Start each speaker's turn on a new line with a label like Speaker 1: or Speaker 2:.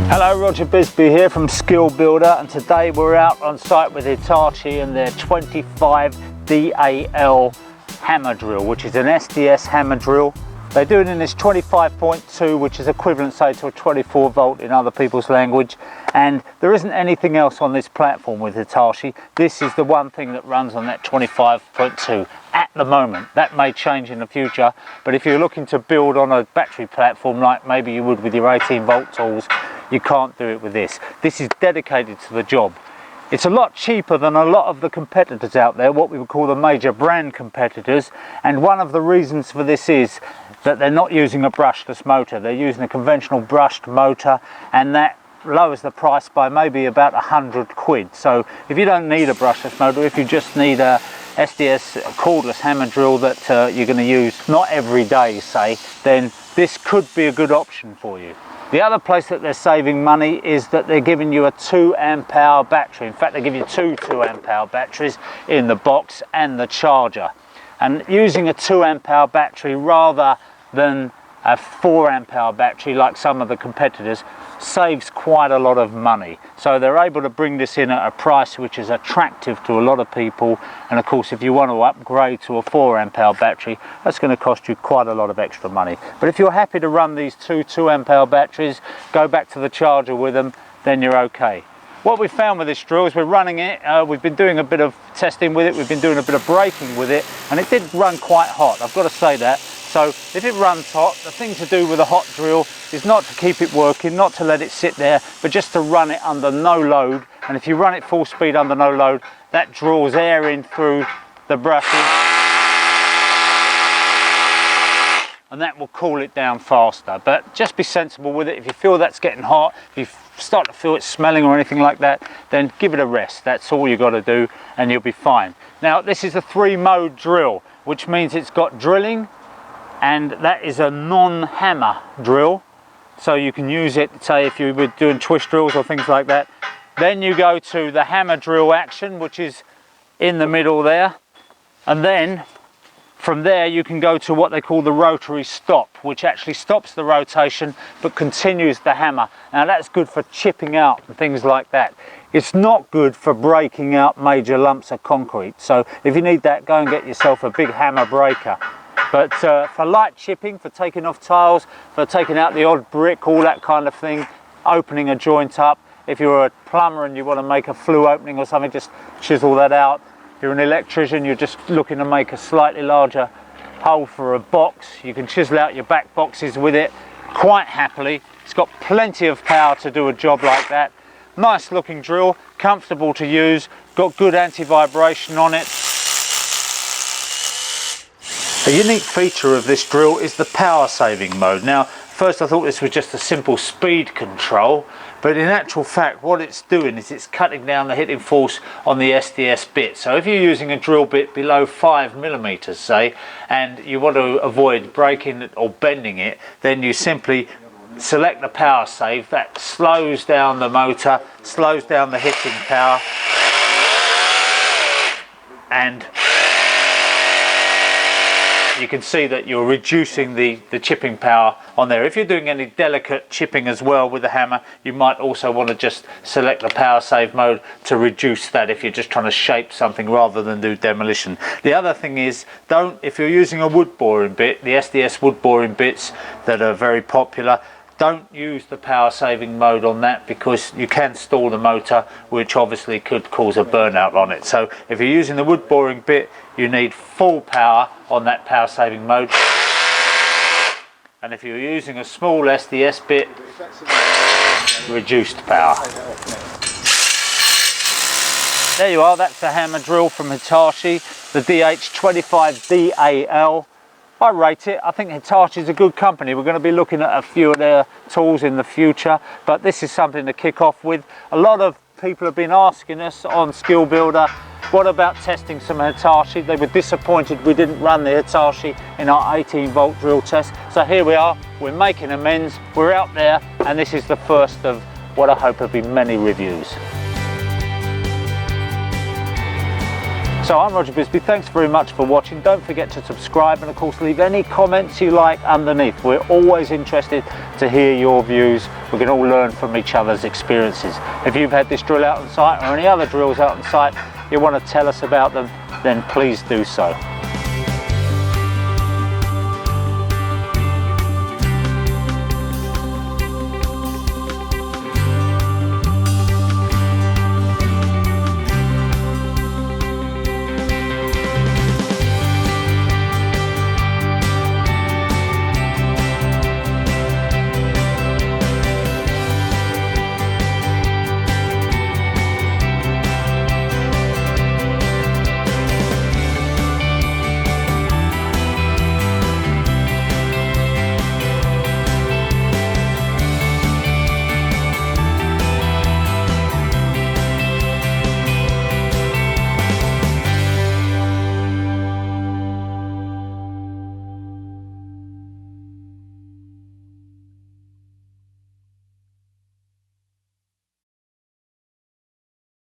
Speaker 1: Hello, Roger Bisby here from Skill Builder, and today we're out on site with Hitachi and their 25 DAL hammer drill, which is an SDS hammer drill. They do it in this 25.2, which is equivalent, say, to a 24 volt in other people's language. And there isn't anything else on this platform with Hitachi. This is the one thing that runs on that 25.2 at the moment. That may change in the future, but if you're looking to build on a battery platform like maybe you would with your 18 volt tools, you can't do it with this. This is dedicated to the job. It's a lot cheaper than a lot of the competitors out there, what we would call the major brand competitors, and one of the reasons for this is that they're not using a brushless motor. They're using a conventional brushed motor, and that lowers the price by maybe about 100 quid. So if you don't need a brushless motor, if you just need a SDS cordless hammer drill that you're going to use not every day, say, then this could be a good option for you. The other place that they're saving money is that they're giving you a 2 amp hour battery. In fact, they give you two 2 amp hour batteries in the box and the charger. And using a 2 amp hour battery rather than a 4 amp hour battery like some of the competitors saves quite a lot of money. So they're able to bring this in at a price which is attractive to a lot of people. And of course, if you want to upgrade to a 4 amp hour battery, that's going to cost you quite a lot of extra money. But if you're happy to run these two 2 amp hour batteries, go back to the charger with them, then you're okay. What we found with this drill is we're running it, we've been doing a bit of testing with it, we've been doing a bit of braking with it, and it did run quite hot, I've got to say that. So if it runs hot, the thing to do with a hot drill is not to keep it working, not to let it sit there, but just to run it under no load. And if you run it full speed under no load, that draws air in through the brushes, and that will cool it down faster. But just be sensible with it. If you feel that's getting hot, if you start to feel it smelling or anything like that, then give it a rest. That's all you got to do and you'll be fine. Now, this is a 3-mode drill, which means it's got drilling, and that is a non-hammer drill. So you can use it, say, if you were doing twist drills or things like that. Then you go to the hammer drill action, which is in the middle there, and then from there you can go to what they call the rotary stop, which actually stops the rotation but continues the hammer. Now that's good for chipping out and things like that. It's not good for breaking out major lumps of concrete. So if you need that, go and get yourself a big hammer breaker. But for light chipping, for taking off tiles, for taking out the odd brick, all that kind of thing, opening a joint up. If you're a plumber and you want to make a flue opening or something, just chisel that out. If you're an electrician, you're just looking to make a slightly larger hole for a box, you can chisel out your back boxes with it quite happily. It's got plenty of power to do a job like that. Nice looking drill, comfortable to use, got good anti-vibration on it. A unique feature of this drill is the power saving mode. Now, first I thought this was just a simple speed control, but in actual fact what it's doing is it's cutting down the hitting force on the SDS bit. So if you're using a drill bit below 5mm, say, and you want to avoid breaking it or bending it, then you simply select the power save. That slows down the motor, slows down the hitting power, and you can see that you're reducing the chipping power on there. If you're doing any delicate chipping as well with the hammer, you might also want to just select the power save mode to reduce that if you're just trying to shape something rather than do demolition. The other thing is, if you're using a wood boring bit, the SDS wood boring bits that are very popular, don't use the power saving mode on that because you can stall the motor, which obviously could cause a burnout on it. So if you're using the wood boring bit, you need full power on that power saving mode. And if you're using a small SDS bit, reduced power. There you are, that's the hammer drill from Hitachi, the DH25 DAL. I rate it. I think Hitachi is a good company. We're going to be looking at a few of their tools in the future, but this is something to kick off with. A lot of people have been asking us on Skill Builder, what about testing some Hitachi? They were disappointed we didn't run the Hitachi in our 18 volt drill test. So here we are, we're making amends, we're out there, and this is the first of what I hope will be many reviews. So I'm Roger Bisby, thanks very much for watching. Don't forget to subscribe and of course leave any comments you like underneath. We're always interested to hear your views. We can all learn from each other's experiences. If you've had this drill out on site or any other drills out on site, you want to tell us about them, then please do so.